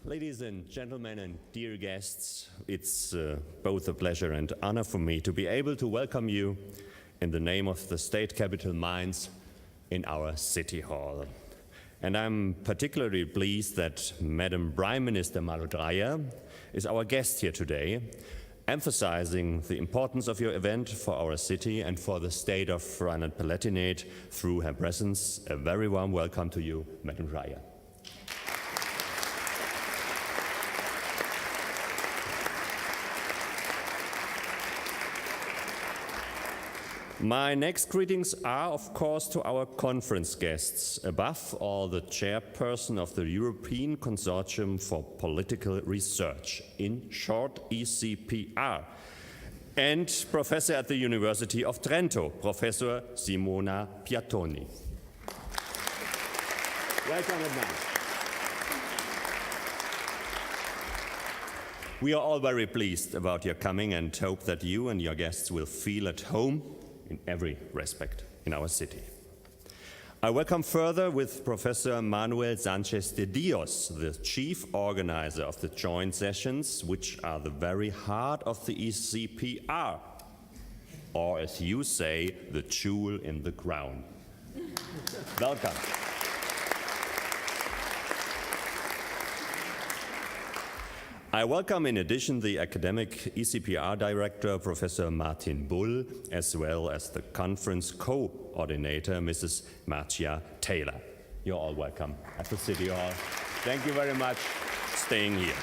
Ladies and gentlemen and dear guests, it's both a pleasure and honor for me to be able to welcome you in the name of the state capital Mainz in our city hall. And I'm particularly pleased that Madam Prime Minister Malu Dreyer is our guest here today, emphasizing the importance of your event for our city and for the state of Rhineland-Palatinate through her presence. A very warm welcome to you, Madam Dreyer. My next greetings are, of course, to our conference guests, above all the chairperson of the European Consortium for Political Research, in short ECPR, and professor at the University of Trento, Professor Simona Piattoni. Welcome at Mainz. We are all very pleased about your coming and hope that you and your guests will feel at home in every respect in our city. I welcome further with Professor Manuel Sanchez de Dios, the chief organizer of the joint sessions, which are the very heart of the ECPR, or as you say, the jewel in the crown. Welcome. I welcome in addition the academic ECPR director, Professor Martin Bull, as well as the conference coordinator, Mrs. Marcia Taylor. You're all welcome at the City Hall. Thank you very much for staying here.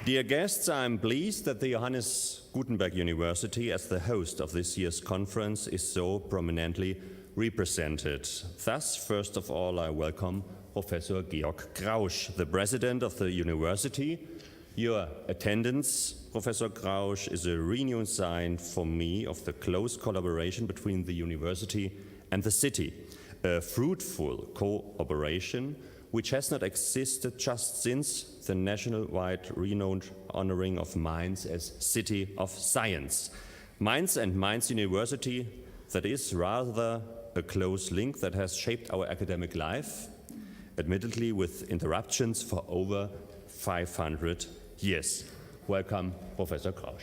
Dear guests, I'm pleased that the Johannes Gutenberg University, as the host of this year's conference, is so prominently represented. Thus, first of all, I welcome Professor Georg Grausch, the president of the university. Your attendance, Professor Grausch, is a renewed sign for me of the close collaboration between the university and the city, a fruitful cooperation which has not existed just since the national-wide renowned honoring of Mainz as City of Science. Mainz and Mainz University, that is rather a close link that has shaped our academic life, admittedly with interruptions for over 500 years. Welcome, Professor Grausch.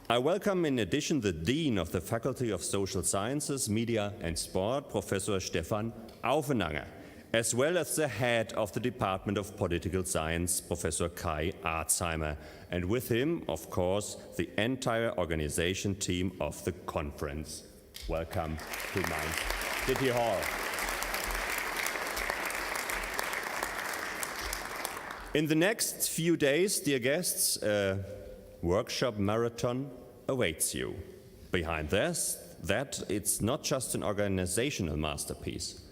I welcome in addition the Dean of the Faculty of Social Sciences, Media and Sport, Professor Stefan Aufenanger, as well as the head of the Department of Political Science, Professor Kai Arzheimer, and with him, of course, the entire organization team of the conference. Welcome to Mainz City Hall. In the next few days, dear guests, a workshop marathon awaits you. Behind that, it's not just an organizational masterpiece.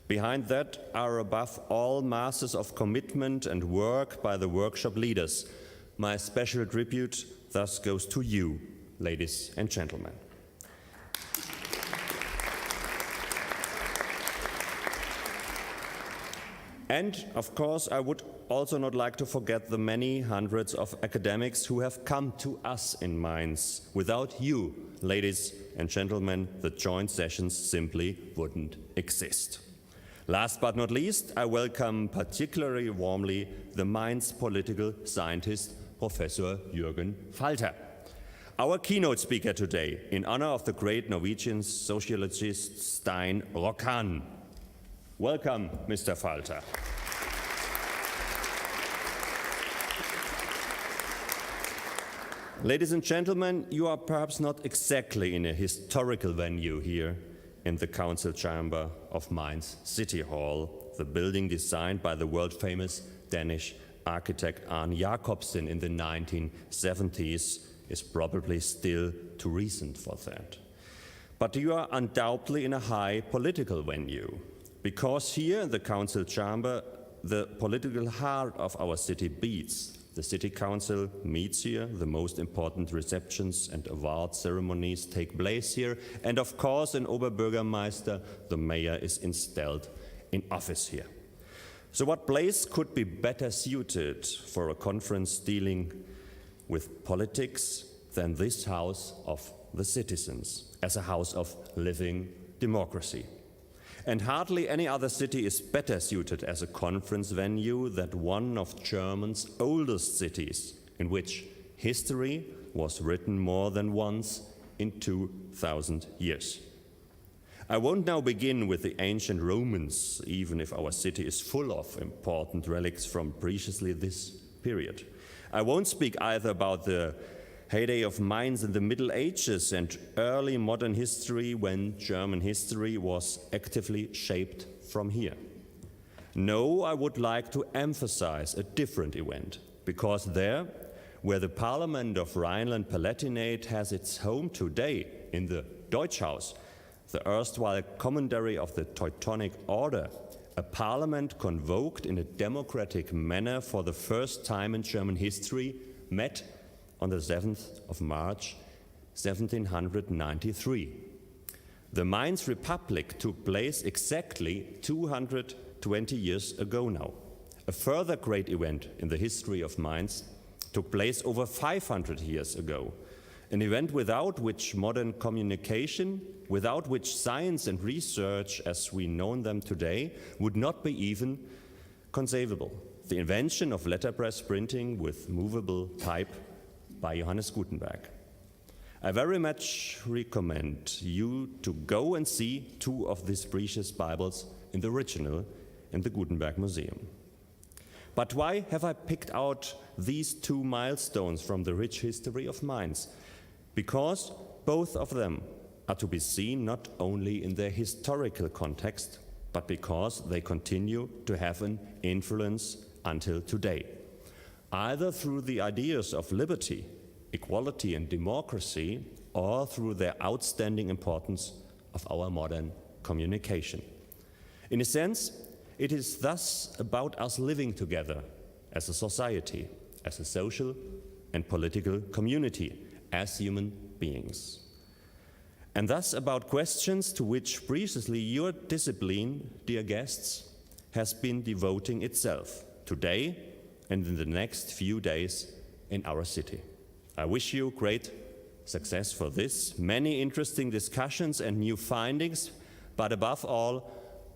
Behind that are above all masses of commitment and work by the workshop leaders. My special tribute thus goes to you, ladies and gentlemen. And, of course, I would also not like to forget the many hundreds of academics who have come to us in Mainz. Without you, ladies and gentlemen, the joint sessions simply wouldn't exist. Last but not least, I welcome particularly warmly the Mainz political scientist, Professor Jürgen Falter, our keynote speaker today, in honor of the great Norwegian sociologist Stein Rokkan. Welcome, Mr. Falter. Ladies and gentlemen, you are perhaps not exactly in a historical venue here in the council chamber of Mainz City Hall, the building designed by the world-famous Danish architect Arne Jacobsen in the 1970s is probably still too recent for that. But you are undoubtedly in a high political venue, because here in the council chamber, the political heart of our city beats. The city council meets here, the most important receptions and award ceremonies take place here, and of course an Oberbürgermeister, the mayor, is installed in office here. So what place could be better suited for a conference dealing with politics than this house of the citizens, as a house of living democracy. And hardly any other city is better suited as a conference venue than one of Germany's oldest cities, in which history was written more than once in 2,000 years. I won't now begin with the ancient Romans, even if our city is full of important relics from precisely this period. I won't speak either about the heyday of Mainz in the Middle Ages and early modern history when German history was actively shaped from here. No, I would like to emphasize a different event, because there, where the Parliament of Rhineland-Palatinate has its home today in the Deutschhaus, the erstwhile commandery of the Teutonic Order, a parliament convoked in a democratic manner for the first time in German history, met on the 7th of March, 1793. The Mainz Republic took place exactly 220 years ago now. A further great event in the history of Mainz took place over 500 years ago, an event without which modern communication, without which science and research as we know them today would not be even conceivable. The invention of letterpress printing with movable type by Johannes Gutenberg. I very much recommend you to go and see two of these precious Bibles in the original in the Gutenberg Museum. But why have I picked out these two milestones from the rich history of Mainz? Because both of them are to be seen not only in their historical context, but because they continue to have an influence until today, either through the ideas of liberty, equality and democracy, or through their outstanding importance of our modern communication. In a sense, it is thus about us living together as a society, as a social and political community, as human beings. And thus about questions to which precisely your discipline, dear guests, has been devoting itself today and in the next few days in our city. I wish you great success for this, many interesting discussions and new findings, but above all,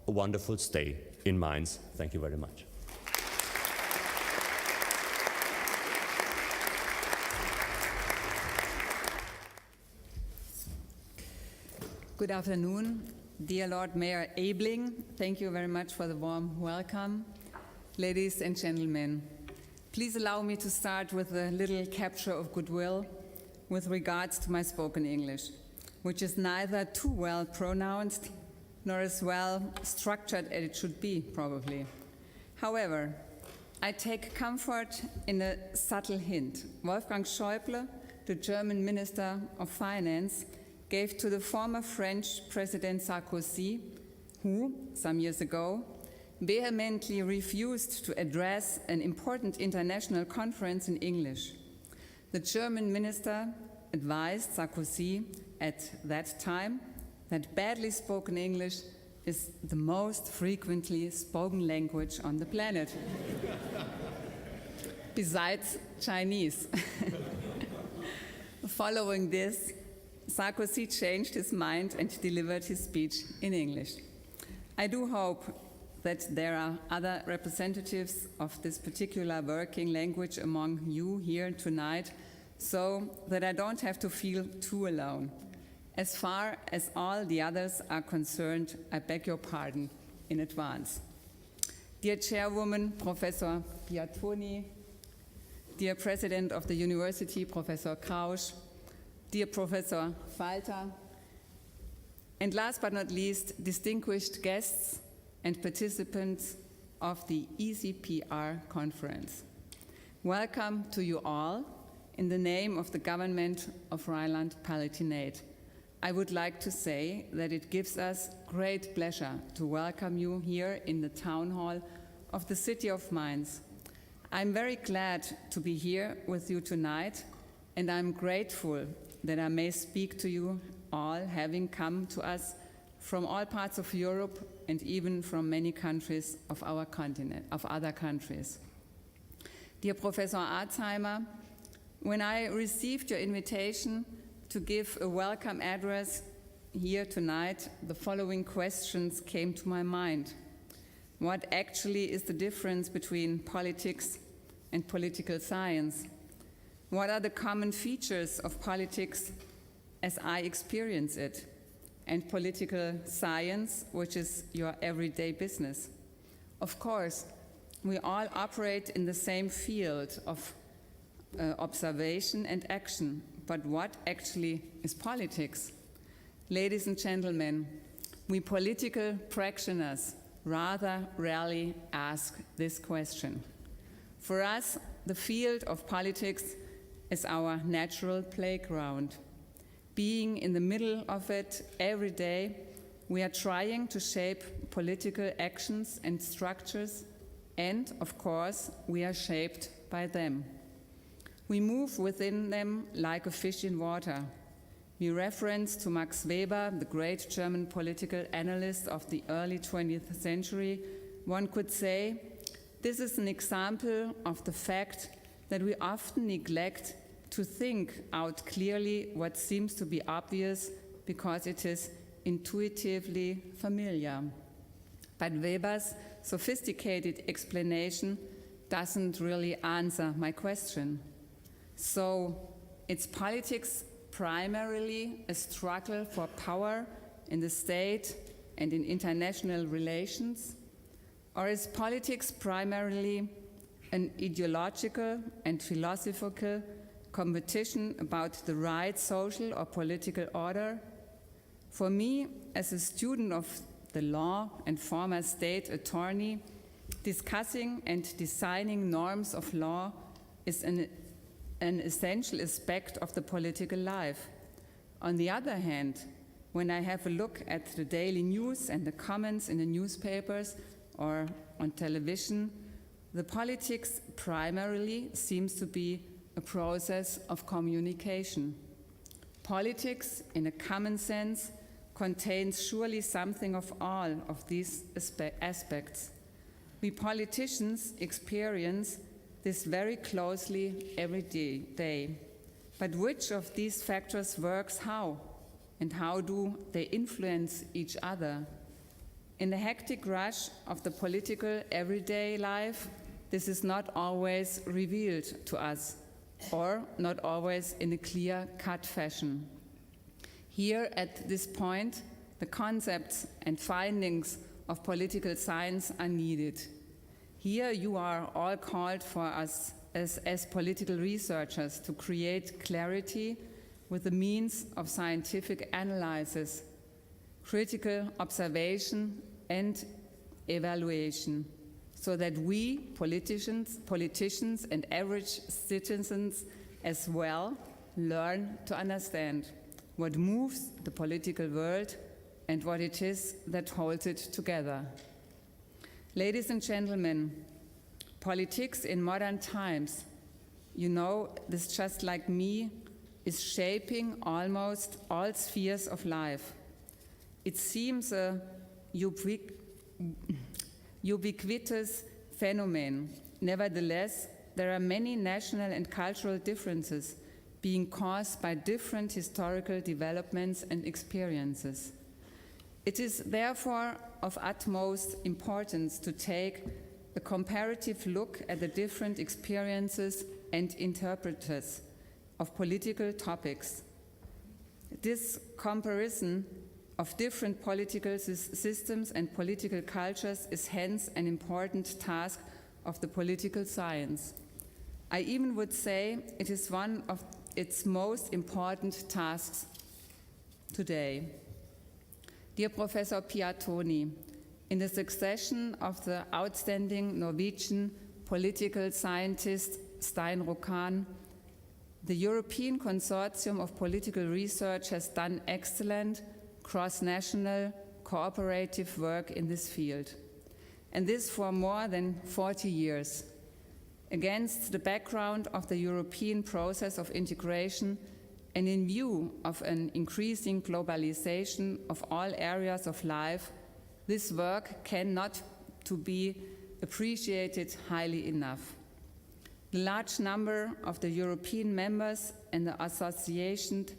a wonderful stay in Mainz. Thank you very much. Good afternoon, dear Lord Mayor Ebling. Thank you very much for the warm welcome. Ladies and gentlemen, please allow me to start with a little capture of goodwill with regards to my spoken English, which is neither too well pronounced nor as well structured as it should be, probably. However, I take comfort in a subtle hint. Wolfgang Schäuble, the German Minister of Finance, gave to the former French President Sarkozy, who, some years ago, vehemently refused to address an important international conference in English. The German minister advised Sarkozy at that time that badly spoken English is the most frequently spoken language on the planet, besides Chinese. Following this, Sarkozy changed his mind and delivered his speech in English. I do hope that there are other representatives of this particular working language among you here tonight, so that I don't have to feel too alone. As far as all the others are concerned, I beg your pardon in advance. Dear Chairwoman, Professor Piattoni, dear President of the University, Professor Krausch, dear Professor Falter, and last but not least, distinguished guests and participants of the ECPR conference. Welcome to you all in the name of the government of Rhineland-Palatinate. I would like to say that it gives us great pleasure to welcome you here in the town hall of the city of Mainz. I'm very glad to be here with you tonight, and I'm grateful that I may speak to you all, having come to us from all parts of Europe and even from many countries of our continent, of other countries. Dear Professor Arzheimer, when I received your invitation to give a welcome address here tonight, the following questions came to my mind. What actually is the difference between politics and political science? What are the common features of politics as I experience it, and political science, which is your everyday business? Of course, we all operate in the same field of observation and action, but what actually is politics? Ladies and gentlemen, we political practitioners rather rarely ask this question. For us, the field of politics is our natural playground. Being in the middle of it every day, we are trying to shape political actions and structures, and of course, we are shaped by them. We move within them like a fish in water. We reference to Max Weber, the great German political analyst of the early 20th century. One could say, this is an example of the fact that we often neglect to think out clearly what seems to be obvious because it is intuitively familiar. But Weber's sophisticated explanation doesn't really answer my question. So, it's politics primarily a struggle for power in the state and in international relations? Or is politics primarily an ideological and philosophical competition about the right social or political order? For me, as a student of the law and former state attorney, discussing and designing norms of law is an essential aspect of the political life. On the other hand, when I have a look at the daily news and the comments in the newspapers or on television, the politics primarily seems to be a process of communication. Politics, in a common sense, contains surely something of all of these aspects. We politicians experience this very closely every day. But which of these factors works how? And how do they influence each other? In the hectic rush of the political everyday life, this is not always revealed to us, or not always in a clear-cut fashion. Here at this point, the concepts and findings of political science are needed. Here you are all called for us as political researchers to create clarity with the means of scientific analysis, critical observation and evaluation, so that we politicians and average citizens as well learn to understand what moves the political world and what it is that holds it together. Ladies and gentlemen, politics in modern times, you know this just like me, is shaping almost all spheres of life. It seems a ubiquitous phenomenon. Nevertheless, there are many national and cultural differences being caused by different historical developments and experiences. It is therefore of utmost importance to take a comparative look at the different experiences and interpreters of political topics. This comparison of different political systems and political cultures is hence an important task of the political science. I even would say it is one of its most important tasks today. Dear Professor Piattoni, in the succession of the outstanding Norwegian political scientist Stein Rokkan, the European Consortium of Political Research has done excellent cross-national cooperative work in this field, and this for more than 40 years. Against the background of the European process of integration and in view of an increasing globalization of all areas of life, this work cannot to be appreciated highly enough. The large number of the European members and the associated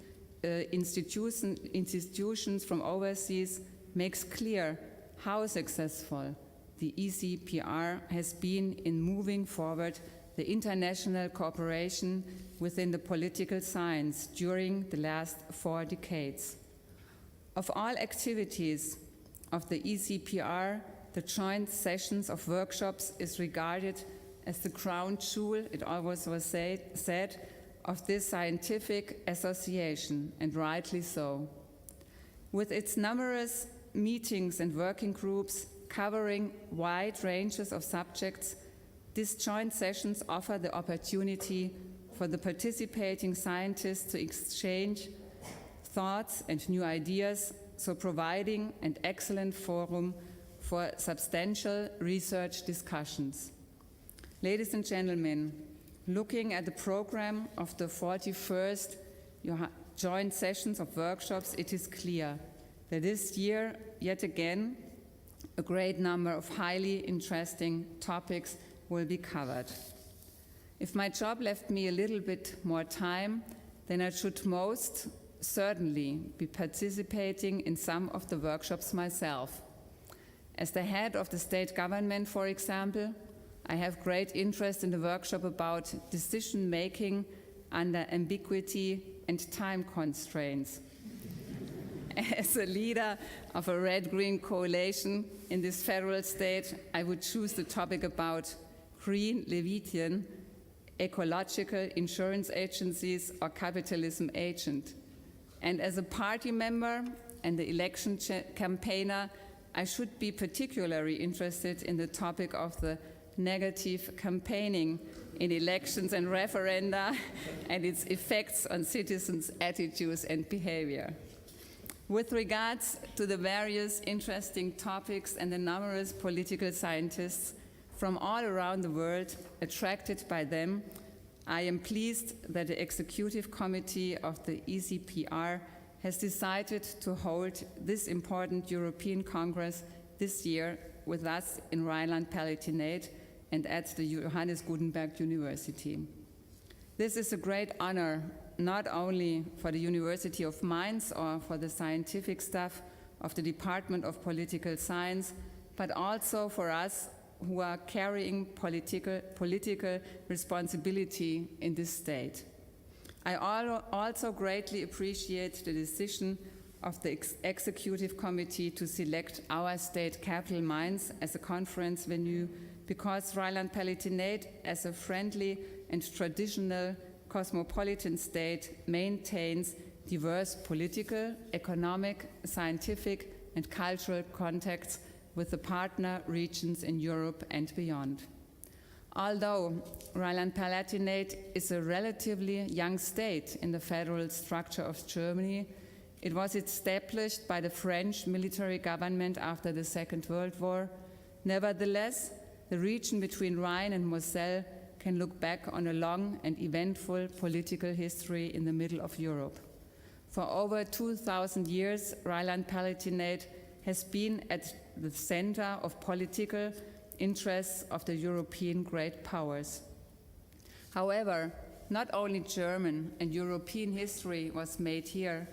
institutions from overseas makes clear how successful the ECPR has been in moving forward the international cooperation within the political science during the last 4 decades. Of all activities of the ECPR, the joint sessions of workshops is regarded as the crown jewel, it always was said, of this scientific association, and rightly so. With its numerous meetings and working groups covering wide ranges of subjects, these joint sessions offer the opportunity for the participating scientists to exchange thoughts and new ideas, so providing an excellent forum for substantial research discussions. Ladies and gentlemen, looking at the program of the 41st joint sessions of workshops, it is clear that this year, yet again, a great number of highly interesting topics will be covered. If my job left me a little bit more time, then I should most certainly be participating in some of the workshops myself. As the head of the state government, for example, I have great interest in the workshop about decision-making under ambiguity and time constraints. As a leader of a red-green coalition in this federal state, I would choose the topic about green Leviathan, ecological insurance agencies, or capitalism agent. And as a party member and the election campaigner, I should be particularly interested in the topic of the negative campaigning in elections and referenda and its effects on citizens' attitudes and behavior. With regards to the various interesting topics and the numerous political scientists from all around the world attracted by them, I am pleased that the Executive Committee of the ECPR has decided to hold this important European Congress this year with us in Rhineland-Palatinate and at the Johannes Gutenberg University. This is a great honor, not only for the University of Mainz or for the scientific staff of the Department of Political Science, but also for us who are carrying political responsibility in this state. I also greatly appreciate the decision of the Executive Committee to select our state capital Mainz as a conference venue, because Rhineland-Palatinate, as a friendly and traditional cosmopolitan state, maintains diverse political, economic, scientific, and cultural contacts with the partner regions in Europe and beyond. Although Rhineland-Palatinate is a relatively young state in the federal structure of Germany, it was established by the French military government after the Second World War. Nevertheless, the region between Rhine and Moselle can look back on a long and eventful political history in the middle of Europe. For over 2,000 years, Rhineland-Palatinate has been at the center of political interests of the European great powers. However, not only German and European history was made here,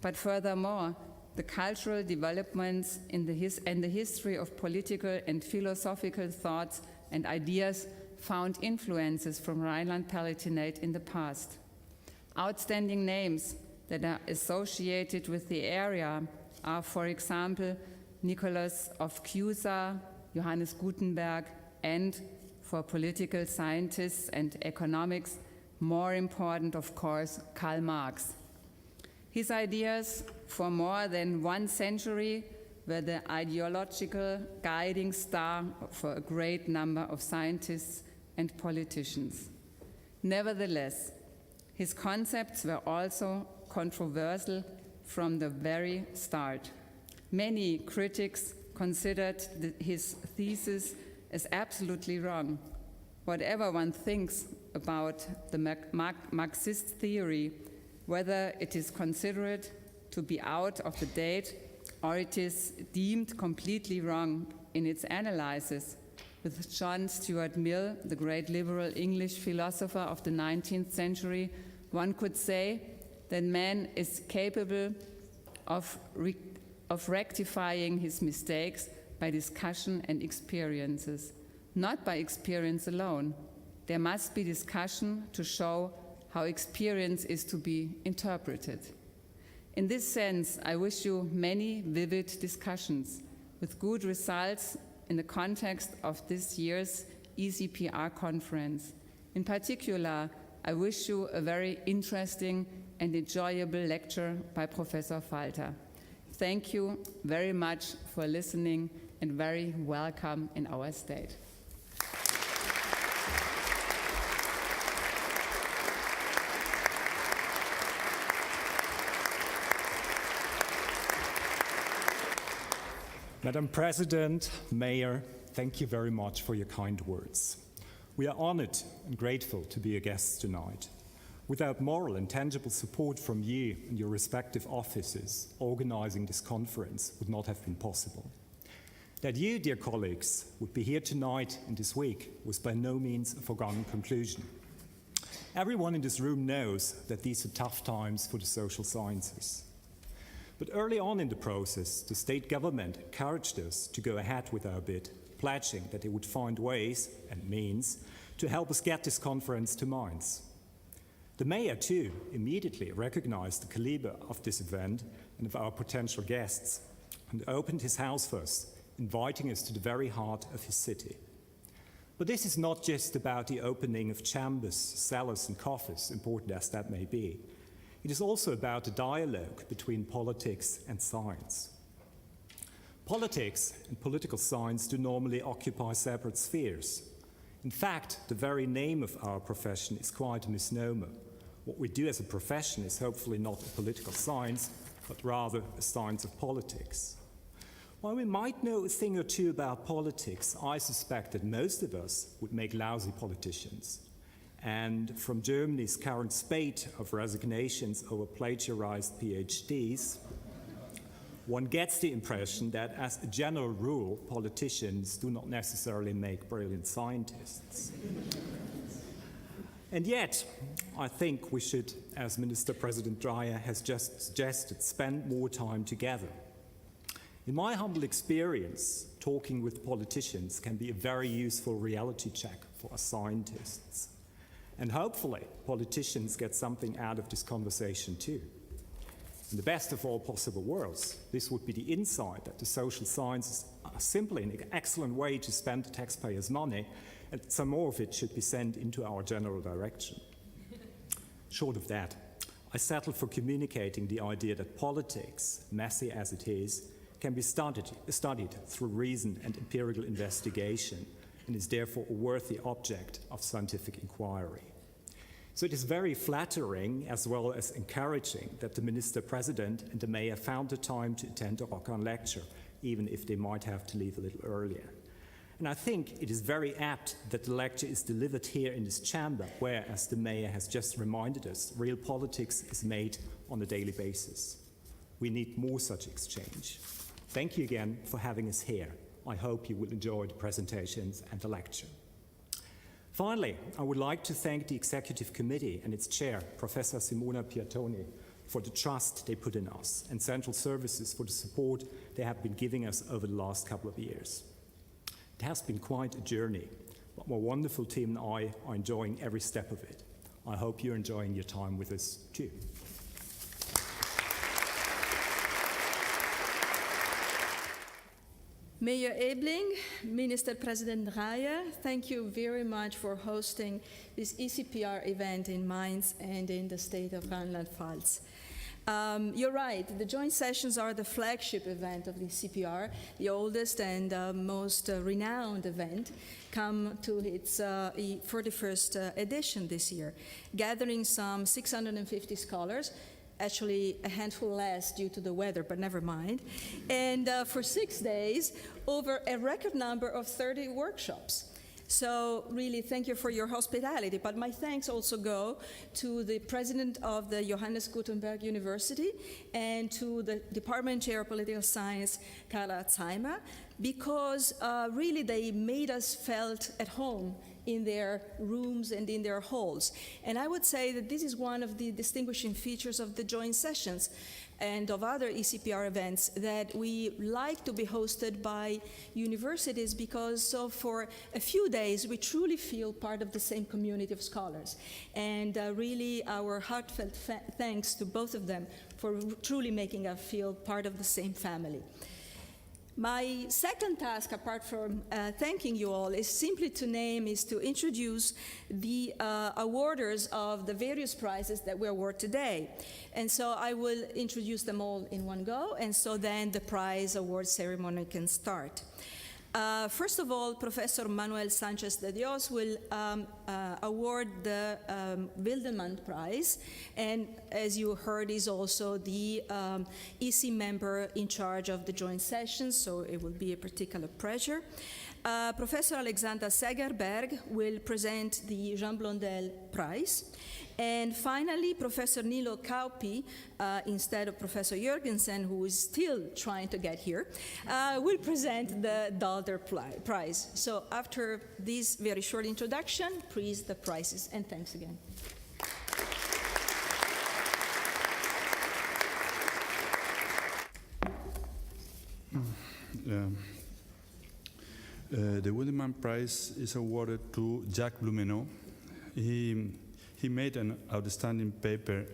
but furthermore, the cultural developments in the history of political and philosophical thoughts and ideas found influences from Rhineland-Palatinate in the past. Outstanding names that are associated with the area are, for example, Nicholas of Cusa, Johannes Gutenberg, and, for political scientists and economics, more important, of course, Karl Marx. His ideas for more than 1 century were the ideological guiding star for a great number of scientists and politicians. Nevertheless, his concepts were also controversial from the very start. Many critics considered his thesis as absolutely wrong. Whatever one thinks about the Marxist theory, whether it is considered to be out of the date or it is deemed completely wrong in its analysis, with John Stuart Mill, the great liberal English philosopher of the 19th century, one could say that man is capable of rectifying his mistakes by discussion and experiences, not by experience alone. There must be discussion to show how experience is to be interpreted. In this sense, I wish you many vivid discussions with good results in the context of this year's ECPR conference. In particular, I wish you a very interesting and enjoyable lecture by Professor Falter. Thank you very much for listening and very welcome in our state. Madam President, Mayor, thank you very much for your kind words. We are honored and grateful to be your guests tonight. Without moral and tangible support from you and your respective offices, organizing this conference would not have been possible. That you, dear colleagues, would be here tonight and this week was by no means a foregone conclusion. Everyone in this room knows that these are tough times for the social sciences. But early on in the process, the state government encouraged us to go ahead with our bid, pledging that they would find ways and means to help us get this conference to Mainz. The mayor, too, immediately recognized the caliber of this event and of our potential guests and opened his house for us, inviting us to the very heart of his city. But this is not just about the opening of chambers, cellars, and coffers, important as that may be. It is also about a dialogue between politics and science. Politics and political science do normally occupy separate spheres. In fact, the very name of our profession is quite a misnomer. What we do as a profession is hopefully not a political science, but rather a science of politics. While we might know a thing or two about politics, I suspect that most of us would make lousy politicians. And from Germany's current spate of resignations over plagiarized PhDs, one gets the impression that, as a general rule, politicians do not necessarily make brilliant scientists. And yet, I think we should, as Minister President Dreyer has just suggested, spend more time together. In my humble experience, talking with politicians can be a very useful reality check for us scientists. And hopefully, politicians get something out of this conversation too. In the best of all possible worlds, this would be the insight that the social sciences are simply an excellent way to spend the taxpayers' money, and some more of it should be sent into our general direction. Short of that, I settle for communicating the idea that politics, messy as it is, can be studied through reason and empirical investigation, and is therefore a worthy object of scientific inquiry. So it is very flattering as well as encouraging that the Minister President and the Mayor found the time to attend the Rokkan lecture, even if they might have to leave a little earlier. And I think it is very apt that the lecture is delivered here in this chamber, where, as the Mayor has just reminded us, real politics is made on a daily basis. We need more such exchange. Thank you again for having us here. I hope you will enjoy the presentations and the lecture. Finally, I would like to thank the Executive Committee and its chair, Professor Simona Piattoni, for the trust they put in us, and Central Services for the support they have been giving us over the last couple of years. It has been quite a journey, but my wonderful team and I are enjoying every step of it. I hope you're enjoying your time with us too. Mayor Ebling, Minister President Dreyer, thank you very much for hosting this ECPR event in Mainz and in the state of Rheinland-Pfalz. You're right, the joint sessions are the flagship event of the ECPR, the oldest and most renowned event, come to its 41st edition this year, gathering some 650 scholars, actually a handful less due to the weather, but never mind. And for 6 days, over a record number of 30 workshops. So really, thank you for your hospitality. But my thanks also go to the president of the Johannes Gutenberg University and to the Department Chair of Political Science, Carla Zeimer, because really they made us felt at home in their rooms and in their halls. And I would say that this is one of the distinguishing features of the joint sessions and of other ECPR events, that we like to be hosted by universities, because so for a few days we truly feel part of the same community of scholars. And really our heartfelt thanks to both of them for truly making us feel part of the same family. My second task, apart from thanking you all, is simply to introduce the awarders of the various prizes that we award today. And so I will introduce them all in one go, and so then the prize award ceremony can start. First of all, Professor Manuel Sanchez de Dios will award the Wildenmann Prize, and as you heard, is also the EC member in charge of the joint sessions, so it will be a particular pleasure. Professor Alexandra Segerberg will present the Jean Blondel Prize. And finally, Professor Nilo Kauppi, instead of Professor Jürgensen, who is still trying to get here, will present the Daalder Prize. So after this very short introduction, please the prizes, and thanks again. The Wildenmann Prize is awarded to Jacques Blumenau. He made an outstanding paper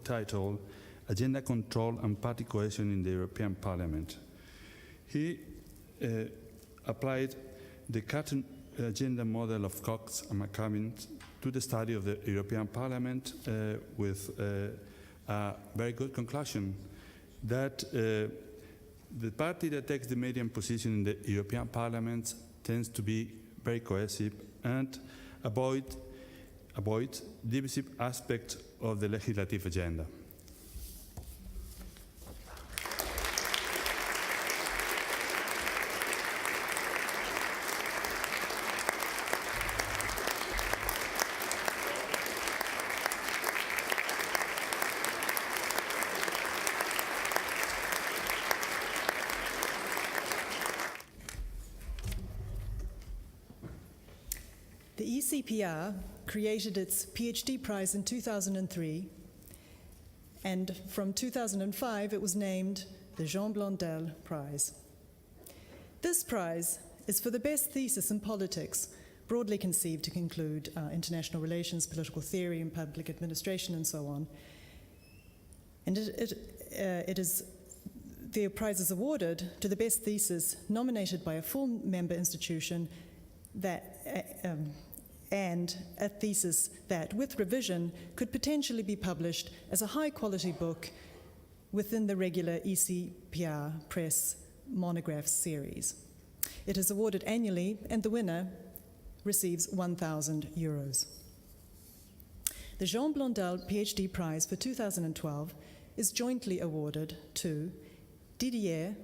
titled Agenda Control and Party Cohesion in the European Parliament. He applied the Carton agenda model of Cox and McCabe to the study of the European Parliament with a very good conclusion that the party that takes the median position in the European Parliament tends to be very cohesive and avoid divisive aspects of the legislative agenda. The ECPR created its PhD prize in 2003, and from 2005 it was named the Jean Blondel Prize. This prize is for the best thesis in politics, broadly conceived to include international relations, political theory, and public administration, and so on. And the prize is awarded to the best thesis nominated by a full member institution and a thesis that, with revision, could potentially be published as a high-quality book within the regular ECPR Press Monographs series. It is awarded annually, and the winner receives €1,000. The Jean Blondel PhD Prize for 2012 is jointly awarded to Didier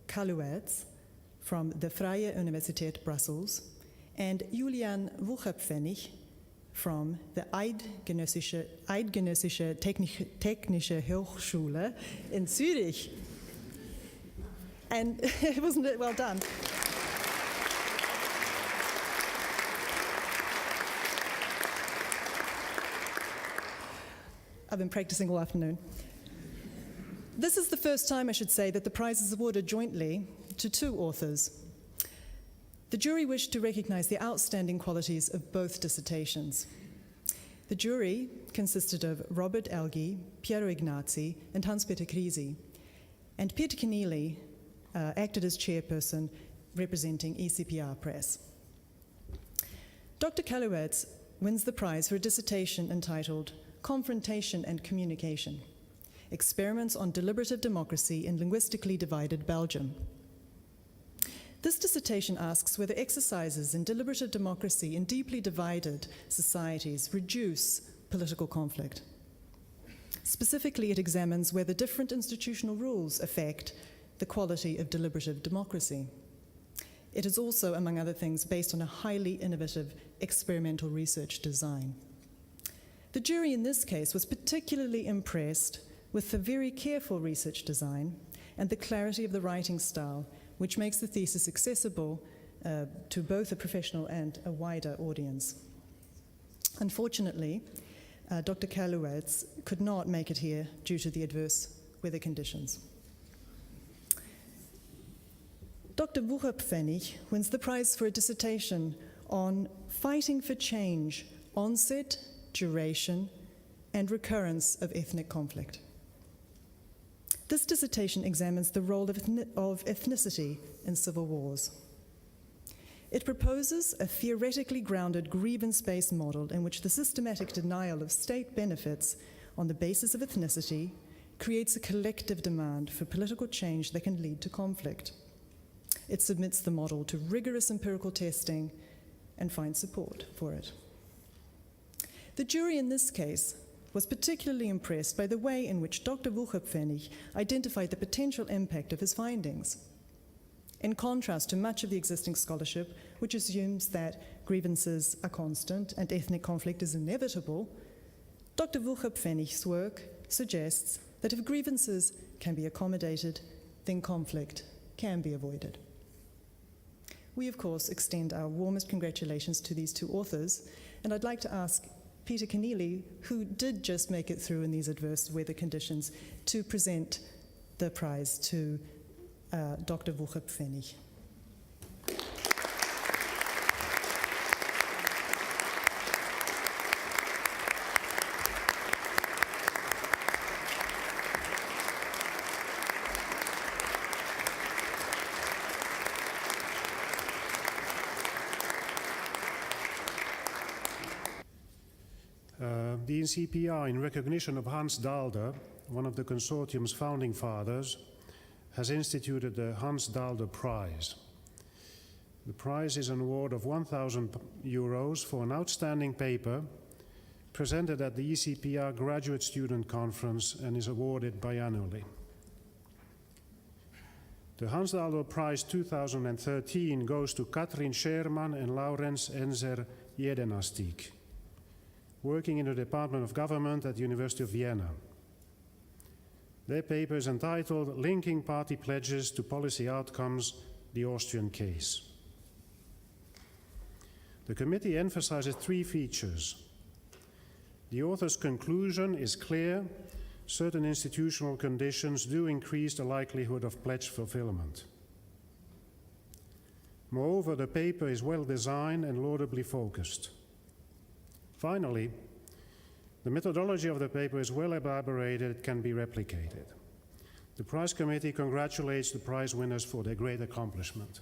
Kaluwerts from the Vrije Universiteit Brussels and Julian Wucherpfennig from the Eidgenössische Technische Hochschule in Zürich. And wasn't it well done? I've been practicing all afternoon. This is the first time, I should say, that the prize is awarded jointly to two authors. The jury wished to recognize the outstanding qualities of both dissertations. The jury consisted of Robert Elgi, Piero Ignazi, and Hans-Peter Krisi, and Peter Keneally acted as chairperson representing ECPR Press. Dr. Kaluwerts wins the prize for a dissertation entitled Confrontation and Communication: Experiments on Deliberative Democracy in Linguistically Divided Belgium. This dissertation asks whether exercises in deliberative democracy in deeply divided societies reduce political conflict. Specifically, it examines whether different institutional rules affect the quality of deliberative democracy. It is also, among other things, based on a highly innovative experimental research design. The jury in this case was particularly impressed with the very careful research design and the clarity of the writing style, which makes the thesis accessible to both a professional and a wider audience. Unfortunately, Dr. Kaluwitz could not make it here due to the adverse weather conditions. Dr. Wucherpfennig wins the prize for a dissertation on fighting for change, onset, duration, and recurrence of ethnic conflict. This dissertation examines the role of ethnicity in civil wars. It proposes a theoretically grounded grievance-based model in which the systematic denial of state benefits on the basis of ethnicity creates a collective demand for political change that can lead to conflict. It submits the model to rigorous empirical testing and finds support for it. The jury in this case was particularly impressed by the way in which Dr. Wucherpfennig identified the potential impact of his findings. In contrast to much of the existing scholarship, which assumes that grievances are constant and ethnic conflict is inevitable, Dr. Wucherpfennig's work suggests that if grievances can be accommodated, then conflict can be avoided. We, of course, extend our warmest congratulations to these two authors, and I'd like to ask Peter Keneally, who did just make it through in these adverse weather conditions, to present the prize to Dr. Wucherpfennig. The ECPR, in recognition of Hans Daalder, one of the consortium's founding fathers, has instituted the Hans Daalder Prize. The prize is an award of €1,000 for an outstanding paper presented at the ECPR Graduate Student Conference and is awarded biannually. The Hans Daalder Prize 2013 goes to Katrin Scherman and Laurens Enzer Jedenastik, working in the Department of Government at the University of Vienna. Their paper is entitled Linking Party Pledges to Policy Outcomes, the Austrian Case. The committee emphasizes three features. The author's conclusion is clear: certain institutional conditions do increase the likelihood of pledge fulfillment. Moreover, the paper is well designed and laudably focused. Finally, the methodology of the paper is well elaborated, it can be replicated. The prize committee congratulates the prize winners for their great accomplishment.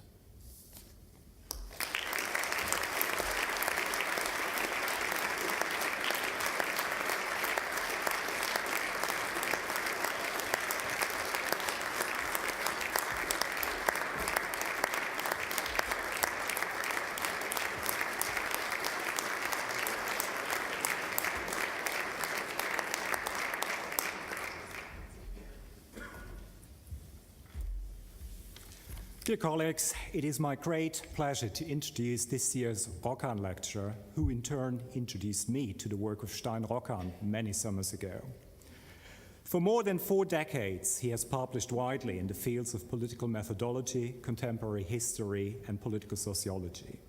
Dear colleagues, it is my great pleasure to introduce this year's Rokkan lecturer, who in turn introduced me to the work of Stein Rokkan many summers ago. For more than 4 decades, he has published widely in the fields of political methodology, contemporary history, and political sociology.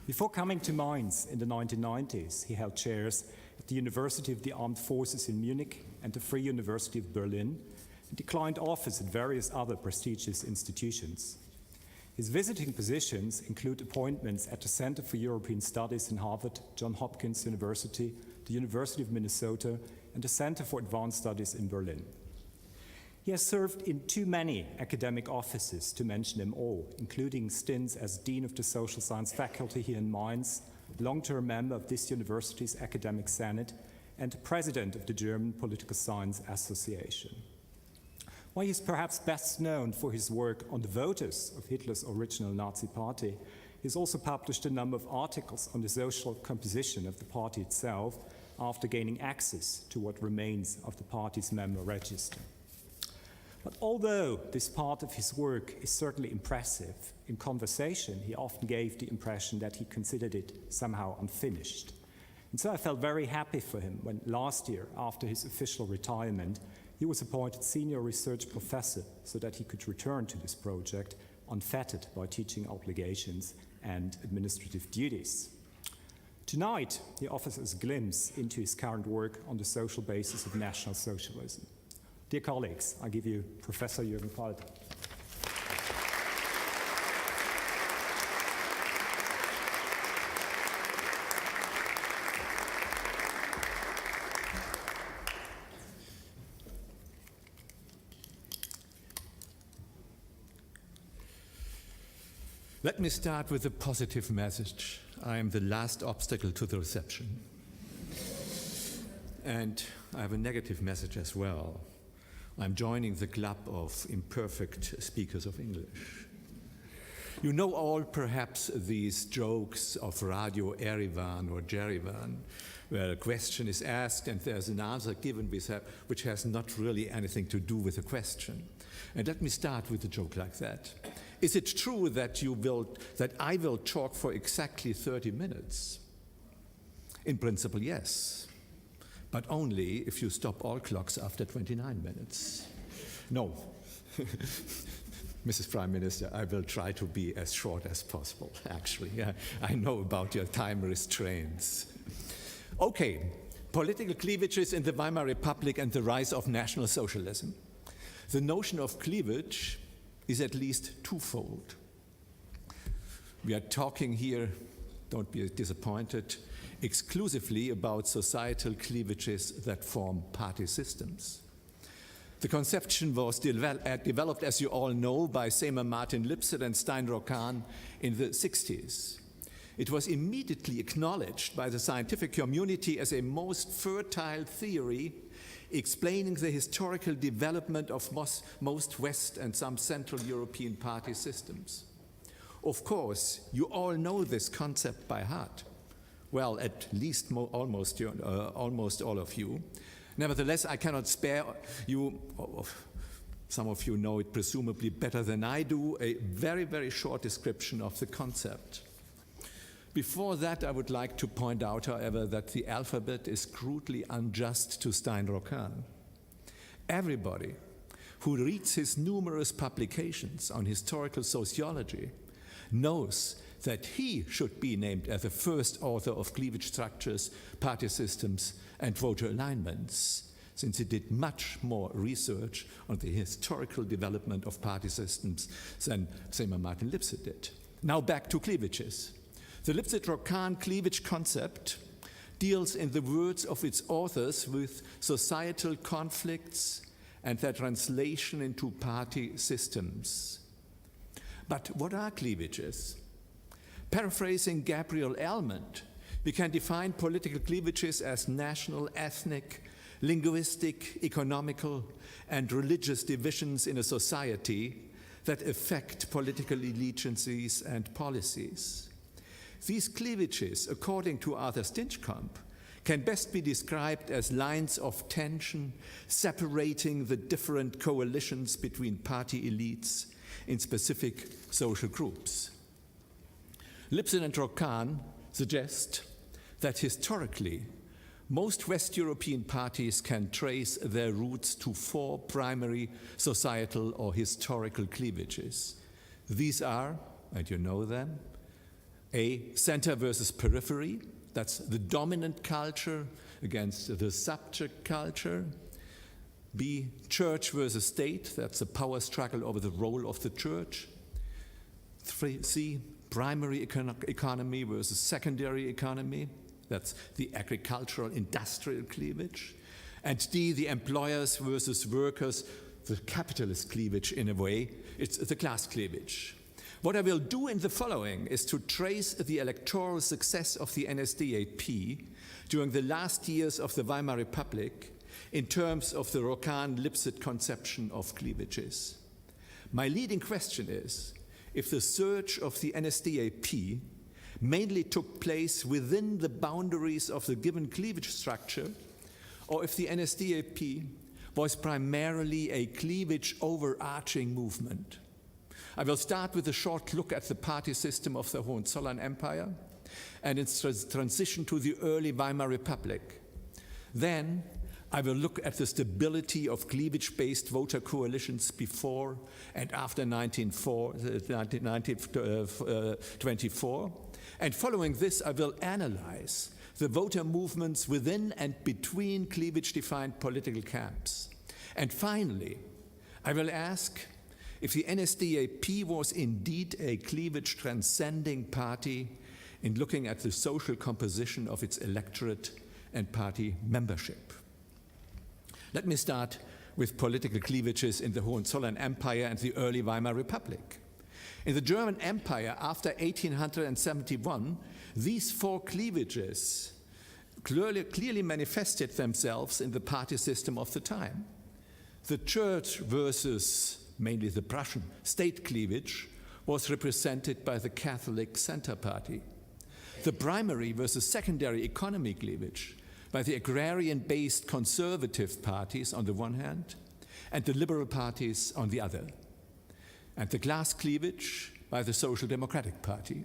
Before coming to Mainz in the 1990s, he held chairs at the University of the Armed Forces in Munich and the Free University of Berlin, and declined office at various other prestigious institutions. His visiting positions include appointments at the Center for European Studies in Harvard, Johns Hopkins University, the University of Minnesota, and the Center for Advanced Studies in Berlin. He has served in too many academic offices to mention them all, including stints as Dean of the Social Science Faculty here in Mainz, long-term member of this university's Academic Senate, and President of the German Political Science Association. While he is perhaps best known for his work on the voters of Hitler's original Nazi party, he has also published a number of articles on the social composition of the party itself after gaining access to what remains of the party's member register. But although this part of his work is certainly impressive, in conversation he often gave the impression that he considered it somehow unfinished. And so I felt very happy for him when last year, after his official retirement, he He was appointed senior research professor so that he could return to this project unfettered by teaching obligations and administrative duties. Tonight, he offers us a glimpse into his current work on the social basis of National Socialism. Dear colleagues, I give you Professor Jürgen Daalder. Let me start with a positive message. I am the last obstacle to the reception. And I have a negative message as well. I'm joining the club of imperfect speakers of English. You know all perhaps these jokes of Radio Erivan or Jerivan, where a question is asked and there's an answer given which has not really anything to do with the question. And let me start with a joke like that. Is it true that I will talk for exactly 30 minutes? In principle, yes, but only if you stop all clocks after 29 minutes. No, Mrs. Prime Minister, I will try to be as short as possible, actually. I know about your time restraints. Okay, political cleavages in the Weimar Republic and the rise of National Socialism. The notion of cleavage is at least twofold. We are talking here, don't be disappointed, exclusively about societal cleavages that form party systems. The conception was developed, as you all know, by Seymour Martin Lipset and Stein Rokkan in the 60s. It was immediately acknowledged by the scientific community as a most fertile theory explaining the historical development of most West and some Central European party systems. Of course, you all know this concept by heart. Well, at least almost all of you. Nevertheless, I cannot spare you, some of you know it presumably better than I do, a very, very short description of the concept. Before that, I would like to point out, however, that the alphabet is crudely unjust to Stein Rokkan. Everybody who reads his numerous publications on historical sociology knows that he should be named as the first author of cleavage structures, party systems, and voter alignments, since he did much more research on the historical development of party systems than Seymour Martin Lipset did. Now back to cleavages. The Lipset-Rokkan cleavage concept deals, in the words of its authors, with societal conflicts and their translation into party systems. But what are cleavages? Paraphrasing Gabriel Almond, we can define political cleavages as national, ethnic, linguistic, economical, and religious divisions in a society that affect political allegiances and policies. These cleavages, according to Arthur Stinchcomb, can best be described as lines of tension separating the different coalitions between party elites in specific social groups. Lipset and Rokkan suggest that historically, most West European parties can trace their roots to four primary societal or historical cleavages. These are, and you know them, A, center versus periphery, that's the dominant culture against the subject culture. B, church versus state, that's a power struggle over the role of the church. C, primary economy versus secondary economy, that's the agricultural industrial cleavage. And D, the employers versus workers, the capitalist cleavage in a way, it's the class cleavage. What I will do in the following is to trace the electoral success of the NSDAP during the last years of the Weimar Republic in terms of the Rokkan-Lipset conception of cleavages. My leading question is if the surge of the NSDAP mainly took place within the boundaries of the given cleavage structure, or if the NSDAP was primarily a cleavage overarching movement. I will start with a short look at the party system of the Hohenzollern Empire and its transition to the early Weimar Republic. Then I will look at the stability of cleavage-based voter coalitions before and after 1924. And following this, I will analyze the voter movements within and between cleavage-defined political camps. And finally, I will ask if the NSDAP was indeed a cleavage-transcending party in looking at the social composition of its electorate and party membership. Let me start with political cleavages in the Hohenzollern Empire and the early Weimar Republic. In the German Empire after 1871, these four cleavages clearly manifested themselves in the party system of the time. The church versus mainly the Prussian state cleavage was represented by the Catholic Center Party. The primary versus secondary economy cleavage by the agrarian-based conservative parties on the one hand, and the liberal parties on the other, and the class cleavage by the Social Democratic Party,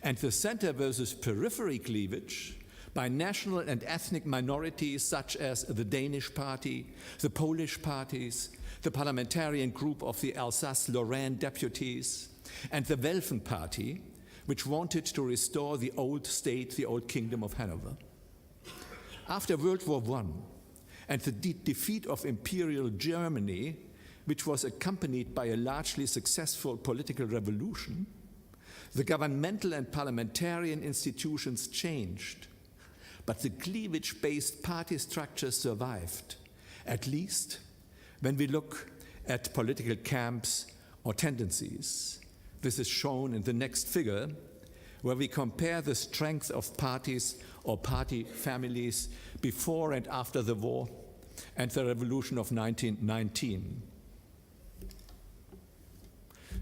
and the center versus periphery cleavage by national and ethnic minorities such as the Danish Party, the Polish parties, the parliamentarian group of the Alsace-Lorraine deputies, and the Welfen Party, which wanted to restore the old state, the old kingdom of Hanover. After World War I and the defeat of Imperial Germany, which was accompanied by a largely successful political revolution, the governmental and parliamentarian institutions changed, but the cleavage-based party structure survived, at least when we look at political camps or tendencies. This is shown in the next figure, where we compare the strength of parties or party families before and after the war and the revolution of 1919.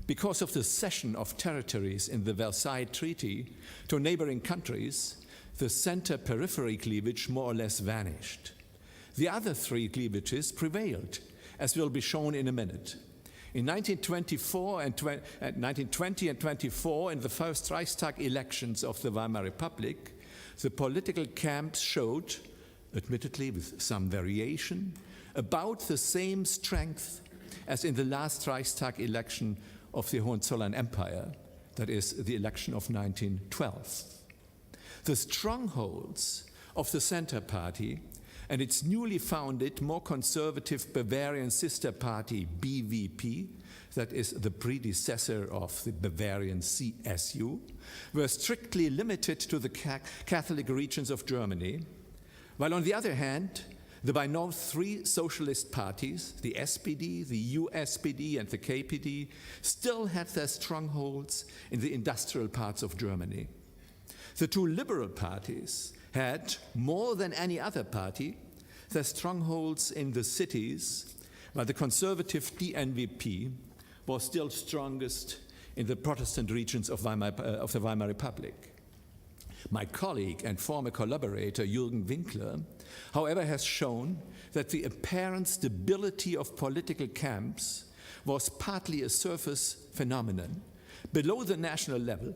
Because of the cession of territories in the Versailles Treaty to neighboring countries, the center-periphery cleavage more or less vanished. The other three cleavages prevailed, as will be shown in a minute. In 1920 and 24, in the first Reichstag elections of the Weimar Republic, the political camps showed, admittedly with some variation, about the same strength as in the last Reichstag election of the Hohenzollern Empire, that is, the election of 1912. The strongholds of the Center Party and its newly founded, more conservative Bavarian sister party, BVP, that is the predecessor of the Bavarian CSU, were strictly limited to the Catholic regions of Germany, while on the other hand, the by now three socialist parties, the SPD, the USPD, and the KPD, still had their strongholds in the industrial parts of Germany. The two liberal parties had, more than any other party, their strongholds in the cities, while the conservative DNVP was still strongest in the Protestant regions of the Weimar Republic. My colleague and former collaborator Jürgen Winkler, however, has shown that the apparent stability of political camps was partly a surface phenomenon. Below the national level,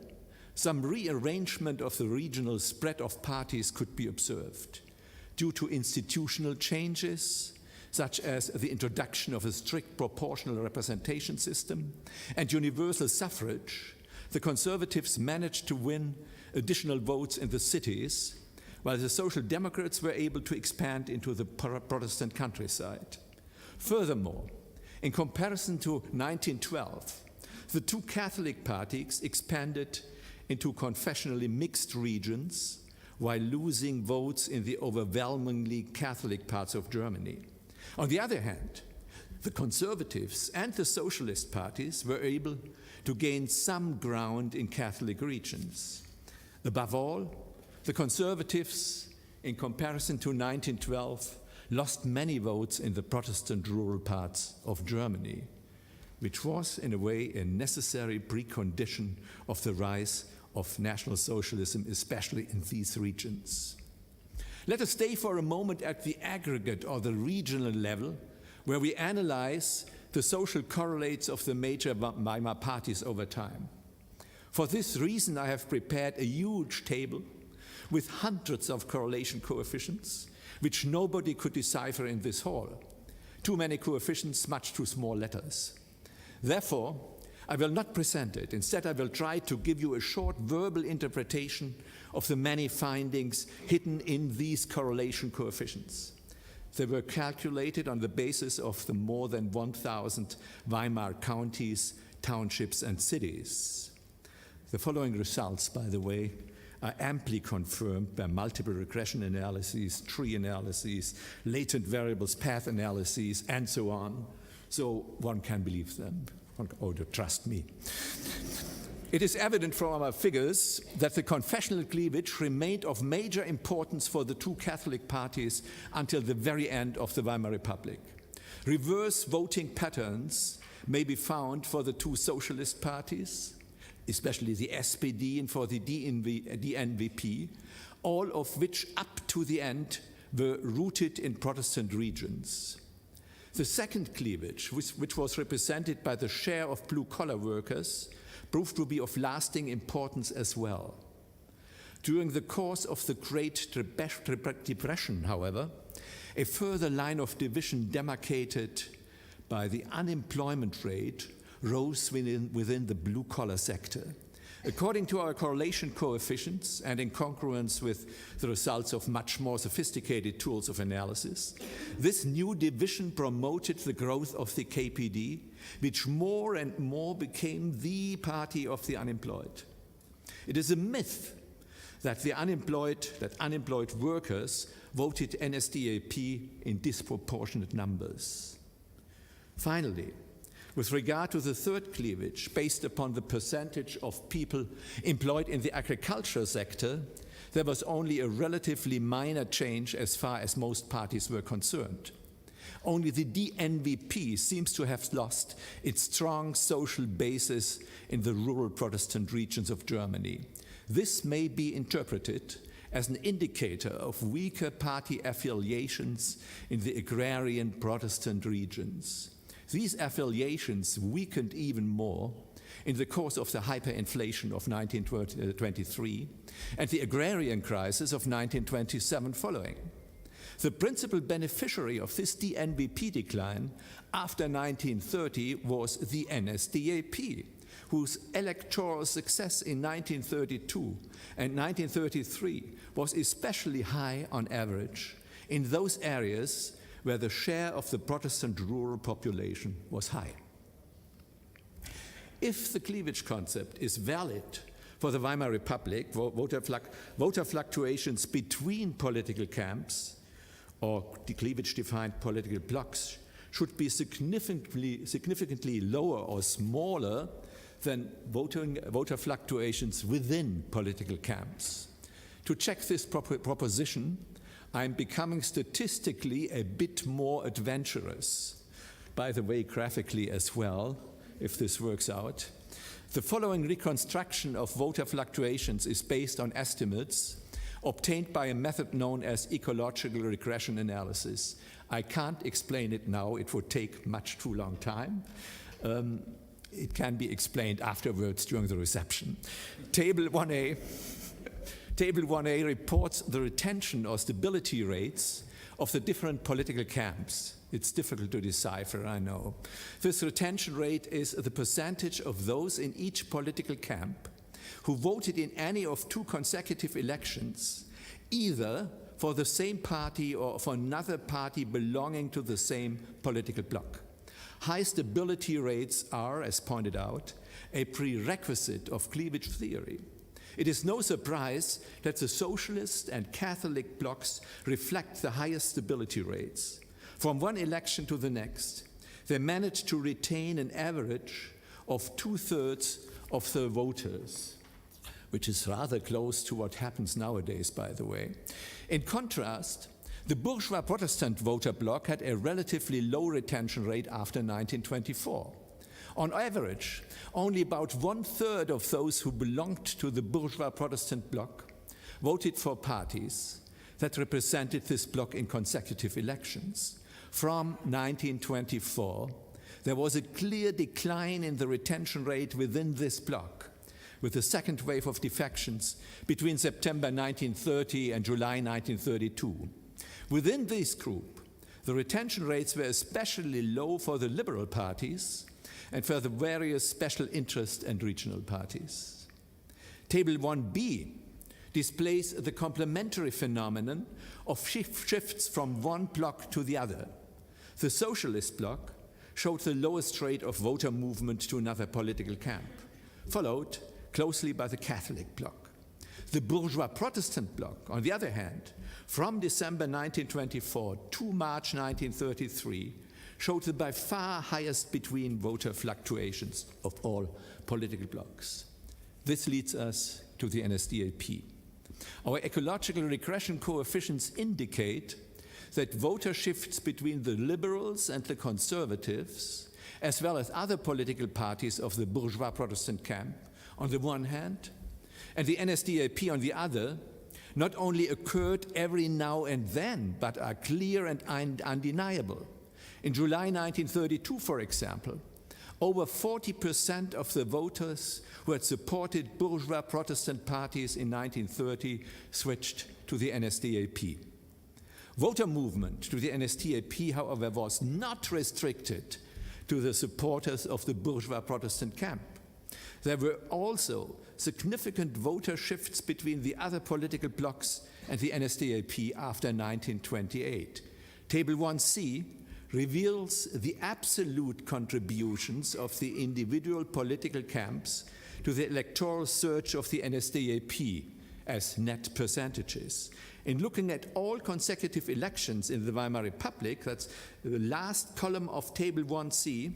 some rearrangement of the regional spread of parties could be observed due to institutional changes, such as the introduction of a strict proportional representation system and universal suffrage. The conservatives managed to win additional votes in the cities, while the Social Democrats were able to expand into the Protestant countryside. Furthermore, in comparison to 1912, the two Catholic parties expanded into confessionally mixed regions while losing votes in the overwhelmingly Catholic parts of Germany. On the other hand, the conservatives and the socialist parties were able to gain some ground in Catholic regions. Above all, the conservatives, in comparison to 1912, lost many votes in the Protestant rural parts of Germany, which was, in a way, a necessary precondition of the rise of National Socialism, especially in these regions. Let us stay for a moment at the aggregate or the regional level, where we analyze the social correlates of the major Weimar parties over time. For this reason, I have prepared a huge table with hundreds of correlation coefficients, which nobody could decipher in this hall. Too many coefficients, much too small letters. Therefore, I will not present it. Instead, I will try to give you a short verbal interpretation of the many findings hidden in these correlation coefficients. They were calculated on the basis of the more than 1,000 Weimar counties, townships, and cities. The following results, by the way, are amply confirmed by multiple regression analyses, tree analyses, latent variables, path analyses, and so on. So one can believe them, or to trust me. It is evident from our figures that the confessional cleavage remained of major importance for the two Catholic parties until the very end of the Weimar Republic. Reverse voting patterns may be found for the two socialist parties, especially the SPD and for the DNVP, all of which up to the end were rooted in Protestant regions. The second cleavage, which was represented by the share of blue-collar workers, proved to be of lasting importance as well. During the course of the Great Depression, however, a further line of division demarcated by the unemployment rate rose within the blue-collar sector. According to our correlation coefficients and in congruence with the results of much more sophisticated tools of analysis, this new division promoted the growth of the KPD, which more and more became the party of the unemployed. It is a myth that unemployed workers voted NSDAP in disproportionate numbers. Finally, with regard to the third cleavage, based upon the percentage of people employed in the agriculture sector, there was only a relatively minor change as far as most parties were concerned. Only the DNVP seems to have lost its strong social basis in the rural Protestant regions of Germany. This may be interpreted as an indicator of weaker party affiliations in the agrarian Protestant regions. These affiliations weakened even more in the course of the hyperinflation of 1923 and the agrarian crisis of 1927 following. The principal beneficiary of this DNVP decline after 1930 was the NSDAP, whose electoral success in 1932 and 1933 was especially high on average in those areas where the share of the Protestant rural population was high. If the cleavage concept is valid for the Weimar Republic, voter fluctuations between political camps or the cleavage-defined political blocs should be significantly lower or smaller than voter fluctuations within political camps. To check this proposition, I'm becoming statistically a bit more adventurous. By the way, graphically as well, if this works out. The following reconstruction of voter fluctuations is based on estimates obtained by a method known as ecological regression analysis. I can't explain it now, it would take much too long time. It can be explained afterwards during the reception. Table 1A. Table 1A reports the retention or stability rates of the different political camps. It's difficult to decipher, I know. This retention rate is the percentage of those in each political camp who voted in any of two consecutive elections, either for the same party or for another party belonging to the same political bloc. High stability rates are, as pointed out, a prerequisite of cleavage theory. It is no surprise that the socialist and Catholic blocs reflect the highest stability rates. From one election to the next, they managed to retain an average of 2/3 of the voters, which is rather close to what happens nowadays, by the way. In contrast, the bourgeois Protestant voter bloc had a relatively low retention rate after 1924. On average, only about 1/3 of those who belonged to the bourgeois Protestant bloc voted for parties that represented this bloc in consecutive elections. From 1924, there was a clear decline in the retention rate within this bloc, with the second wave of defections between September 1930 and July 1932. Within this group, the retention rates were especially low for the liberal parties and for the various special interest and regional parties. Table 1b displays the complementary phenomenon of shifts from one bloc to the other. The socialist bloc showed the lowest rate of voter movement to another political camp, followed closely by the Catholic bloc. The bourgeois Protestant bloc, on the other hand, from December 1924 to March 1933, showed the by far highest between voter fluctuations of all political blocs. This leads us to the NSDAP. Our ecological regression coefficients indicate that voter shifts between the liberals and the conservatives, as well as other political parties of the bourgeois Protestant camp, on the one hand, and the NSDAP on the other, not only occurred every now and then, but are clear and undeniable. In July 1932, for example, over 40% of the voters who had supported bourgeois Protestant parties in 1930 switched to the NSDAP. Voter movement to the NSDAP, however, was not restricted to the supporters of the bourgeois Protestant camp. There were also significant voter shifts between the other political blocs and the NSDAP after 1928. Table 1c reveals the absolute contributions of the individual political camps to the electoral surge of the NSDAP as net percentages. In looking at all consecutive elections in the Weimar Republic, that's the last column of Table 1c,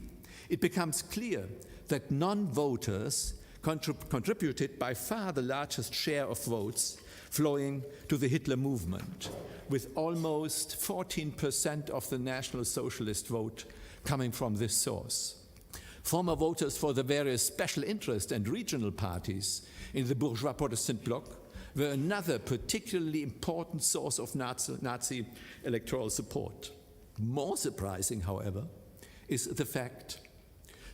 it becomes clear that non-voters contributed by far the largest share of votes flowing to the Hitler movement, with almost 14% of the National Socialist vote coming from this source. Former voters for the various special interest and regional parties in the bourgeois Protestant bloc were another particularly important source of Nazi electoral support. More surprising, however, is the fact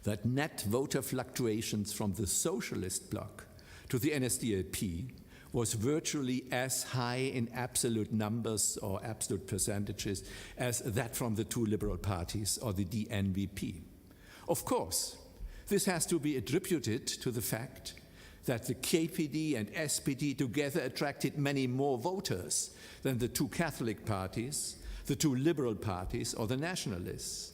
that net voter fluctuations from the socialist bloc to the NSDAP was virtually as high in absolute numbers or absolute percentages as that from the two liberal parties or the DNVP. Of course, this has to be attributed to the fact that the KPD and SPD together attracted many more voters than the two Catholic parties, the two liberal parties, or the nationalists.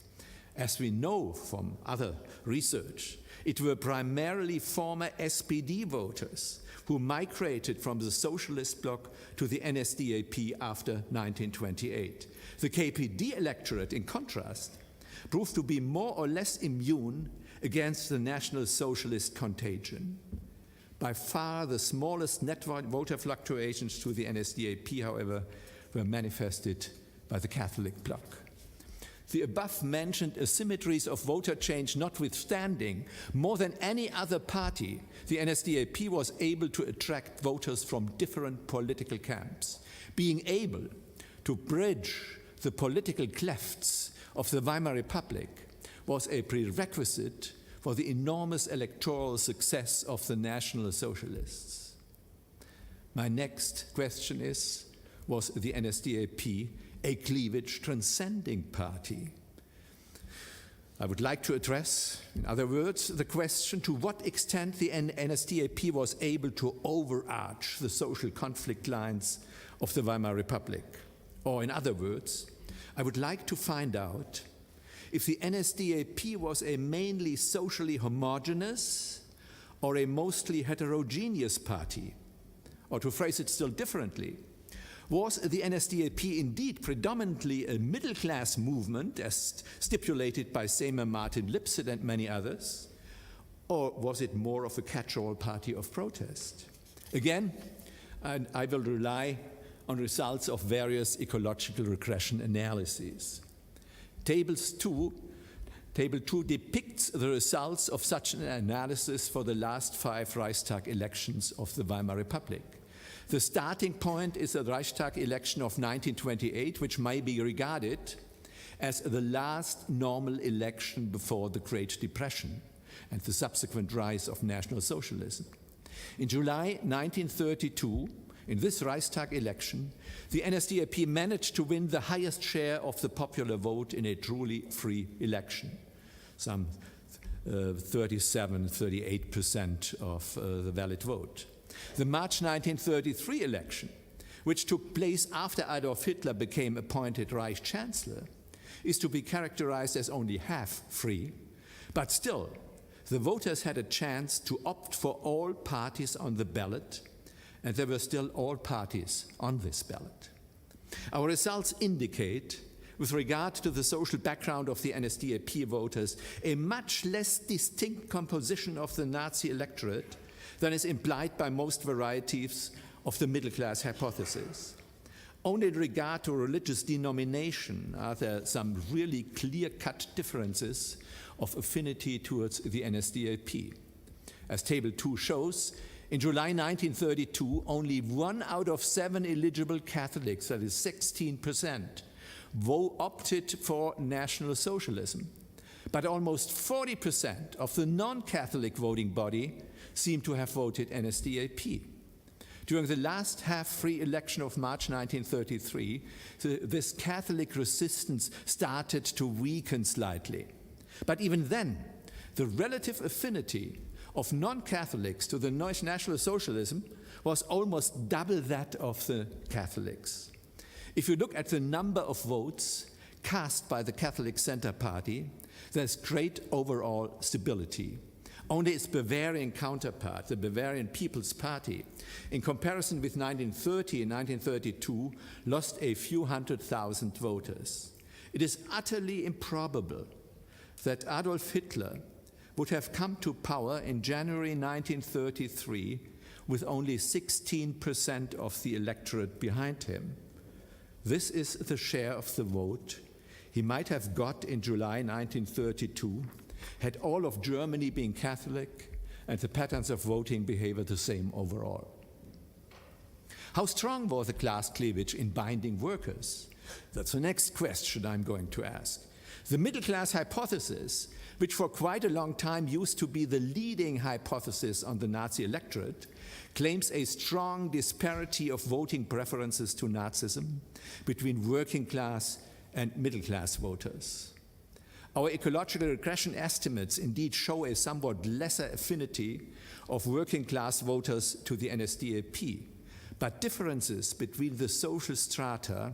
As we know from other research, it were primarily former SPD voters who migrated from the socialist bloc to the NSDAP after 1928. The KPD electorate, in contrast, proved to be more or less immune against the National Socialist contagion. By far the smallest net voter fluctuations to the NSDAP, however, were manifested by the Catholic bloc. The above-mentioned asymmetries of voter change notwithstanding, more than any other party, the NSDAP was able to attract voters from different political camps. Being able to bridge the political clefts of the Weimar Republic was a prerequisite for the enormous electoral success of the National Socialists. My next question is, was the NSDAP a cleavage transcending party? I would like to address, in other words, the question to what extent the NSDAP was able to overarch the social conflict lines of the Weimar Republic. Or in other words, I would like to find out if the NSDAP was a mainly socially homogeneous or a mostly heterogeneous party. Or to phrase it still differently, was the NSDAP indeed predominantly a middle-class movement, as stipulated by Seymour Martin Lipset and many others, or was it more of a catch-all party of protest? Again, I will rely on results of various ecological regression analyses. Table 2 depicts the results of such an analysis for the last 5 Reichstag elections of the Weimar Republic. The starting point is the Reichstag election of 1928, which may be regarded as the last normal election before the Great Depression and the subsequent rise of National Socialism. In July 1932, in this Reichstag election, the NSDAP managed to win the highest share of the popular vote in a truly free election, some 38% of the valid vote. The March 1933 election, which took place after Adolf Hitler became appointed Reich Chancellor, is to be characterized as only half free, but still, the voters had a chance to opt for all parties on the ballot, and there were still all parties on this ballot. Our results indicate, with regard to the social background of the NSDAP voters, a much less distinct composition of the Nazi electorate than is implied by most varieties of the middle-class hypothesis. Only in regard to religious denomination are there some really clear-cut differences of affinity towards the NSDAP. As Table 2 shows, in July 1932, only 1 out of 7 eligible Catholics, that is 16%, opted for National Socialism. But almost 40% of the non-Catholic voting body seem to have voted NSDAP. During the last half-free election of March 1933, this Catholic resistance started to weaken slightly. But even then, the relative affinity of non-Catholics to the National Socialism was almost double that of the Catholics. If you look at the number of votes cast by the Catholic Center Party, there's great overall stability. Only its Bavarian counterpart, the Bavarian People's Party, in comparison with 1930 and 1932, lost a few 100,000 voters. It is utterly improbable that Adolf Hitler would have come to power in January 1933 with only 16% of the electorate behind him. This is the share of the vote he might have got in July 1932 had all of Germany been Catholic and the patterns of voting behavior the same overall. How strong was the class cleavage in binding workers? That's the next question I'm going to ask. The middle class hypothesis, which for quite a long time used to be the leading hypothesis on the Nazi electorate, claims a strong disparity of voting preferences to Nazism between working class and middle class voters. Our ecological regression estimates indeed show a somewhat lesser affinity of working class voters to the NSDAP, but differences between the social strata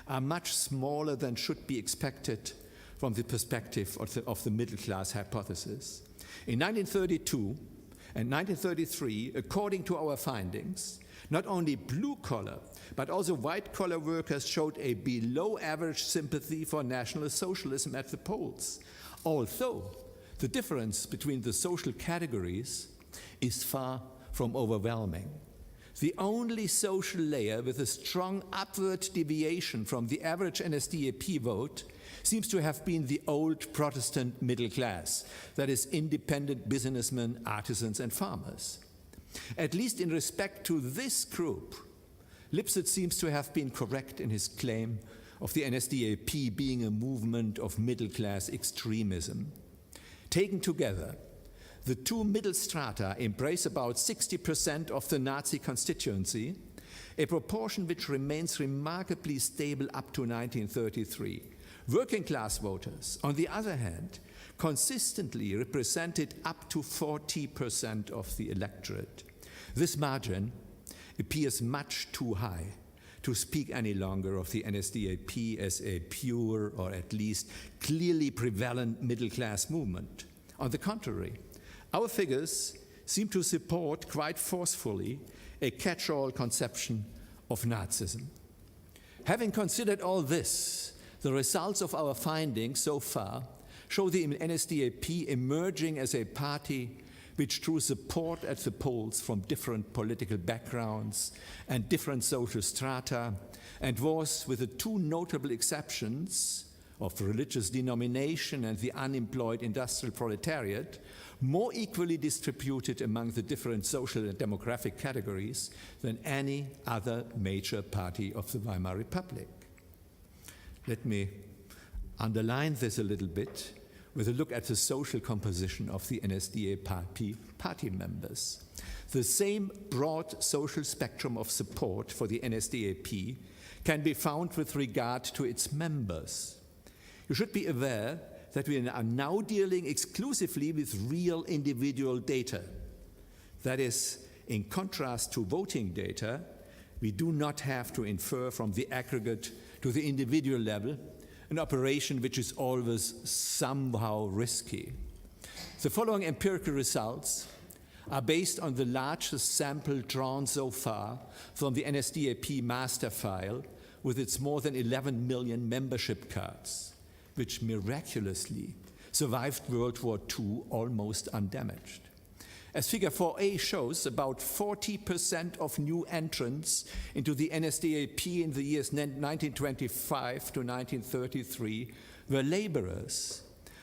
are much smaller than should be expected from the perspective of the middle class hypothesis. In 1932 and 1933, according to our findings, not only blue-collar, but also white-collar workers showed a below-average sympathy for National Socialism at the polls, although the difference between the social categories is far from overwhelming. The only social layer with a strong upward deviation from the average NSDAP vote seems to have been the old Protestant middle class, that is, independent businessmen, artisans, and farmers. At least in respect to this group, Lipset seems to have been correct in his claim of the NSDAP being a movement of middle-class extremism. Taken together, the two middle strata embrace about 60% of the Nazi constituency, a proportion which remains remarkably stable up to 1933. Working-class voters, on the other hand, consistently represented up to 40% of the electorate. This margin appears much too high to speak any longer of the NSDAP as a pure or at least clearly prevalent middle-class movement. On the contrary, our figures seem to support quite forcefully a catch-all conception of Nazism. Having considered all this, the results of our findings so far show the NSDAP emerging as a party which drew support at the polls from different political backgrounds and different social strata, and was, with the two notable exceptions of religious denomination and the unemployed industrial proletariat, more equally distributed among the different social and demographic categories than any other major party of the Weimar Republic. Let me underline this a little bit. with a look at the social composition of the NSDAP party members. The same broad social spectrum of support for the NSDAP can be found with regard to its members. You should be aware that we are now dealing exclusively with real individual data. That is, in contrast to voting data, we do not have to infer from the aggregate to the individual level, an operation which is always somehow risky. The following empirical results are based on the largest sample drawn so far from the NSDAP master file with its more than 11 million membership cards, which miraculously survived World War II almost undamaged. As figure 4a shows, about 40% of new entrants into the NSDAP in the years 1925 to 1933 were laborers.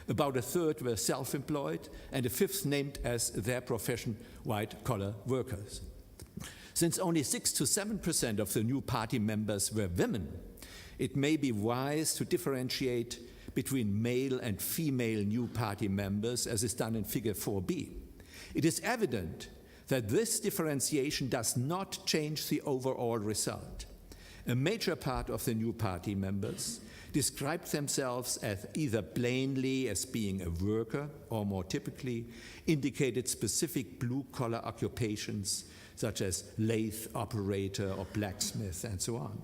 About a third were self-employed, and a fifth named as their profession white-collar workers. Since only 6 to 7% of the new party members were women, it may be wise to differentiate between male and female new party members, as is done in figure 4b. It is evident that this differentiation does not change the overall result. A major part of the new party members described themselves as either plainly as being a worker or more typically indicated specific blue-collar occupations such as lathe operator or blacksmith and so on.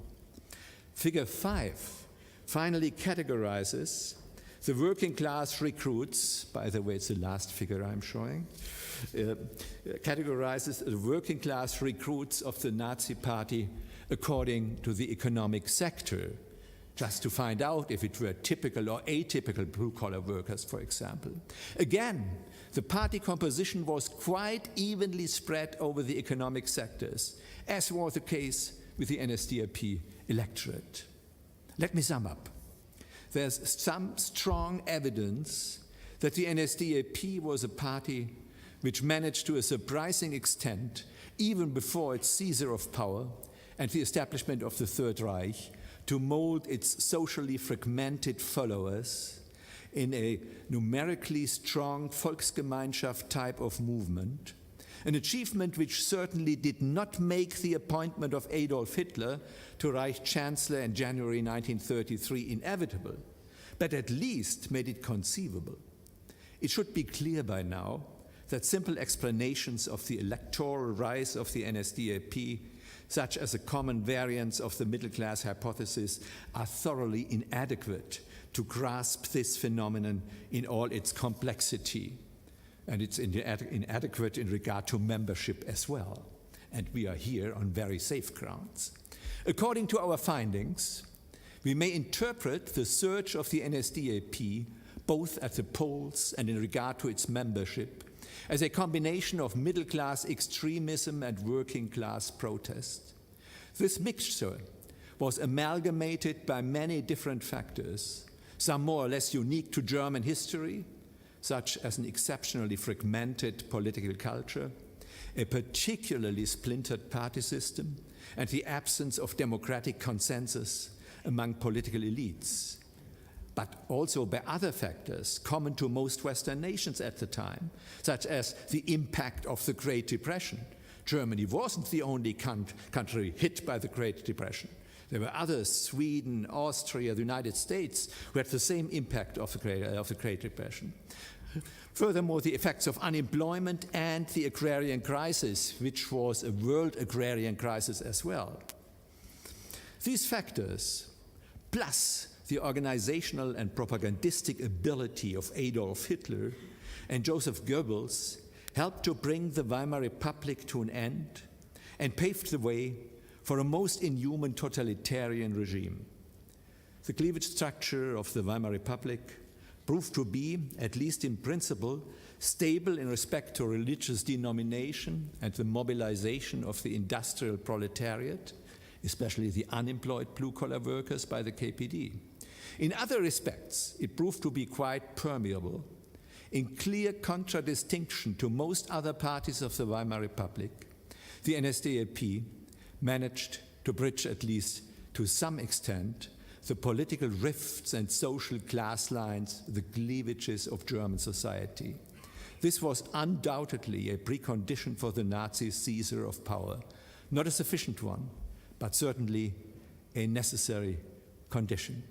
Figure 5 finally categorizes the working class recruits, by the way, it's the last figure I'm showing, categorizes the working class recruits of the Nazi Party according to the economic sector, just to find out if it were typical or atypical blue-collar workers, for example. Again, the party composition was quite evenly spread over the economic sectors, as was the case with the NSDAP electorate. Let me sum up. There's some strong evidence that the NSDAP was a party which managed to a surprising extent, even before its seizure of power and the establishment of the Third Reich, to mold its socially fragmented followers in a numerically strong Volksgemeinschaft type of movement, an achievement which certainly did not make the appointment of Adolf Hitler to Reich Chancellor in January 1933 inevitable, but at least made it conceivable. It should be clear by now that simple explanations of the electoral rise of the NSDAP, such as a common variance of the middle-class hypothesis, are thoroughly inadequate to grasp this phenomenon in all its complexity. And it's inadequate in regard to membership as well. And we are here on very safe grounds. According to our findings, we may interpret the surge of the NSDAP, both at the polls and in regard to its membership, as a combination of middle-class extremism and working-class protest. This mixture was amalgamated by many different factors, some more or less unique to German history, such as an exceptionally fragmented political culture, a particularly splintered party system, and the absence of democratic consensus among political elites, but also by other factors common to most Western nations at the time, such as the impact of the Great Depression. Germany wasn't the only country hit by the Great Depression. There were others, Sweden, Austria, the United States, who had the same impact of the Great Depression. Furthermore, the effects of unemployment and the agrarian crisis, which was a world agrarian crisis as well. These factors, plus the organizational and propagandistic ability of Adolf Hitler and Joseph Goebbels, helped to bring the Weimar Republic to an end and paved the way for a most inhuman totalitarian regime. The cleavage structure of the Weimar Republic proved to be, at least in principle, stable in respect to religious denomination and the mobilization of the industrial proletariat, especially the unemployed blue-collar workers by the KPD. In other respects, it proved to be quite permeable, in clear contradistinction to most other parties of the Weimar Republic. The NSDAP managed to bridge, at least to some extent, the political rifts and social class lines, the cleavages of German society. This was undoubtedly a precondition for the Nazi seizure of power, not a sufficient one, but certainly a necessary condition.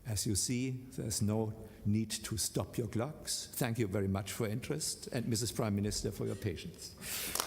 As you see, there's no need to stop your clocks. Thank you very much for your interest, and Mrs. Prime Minister for your patience.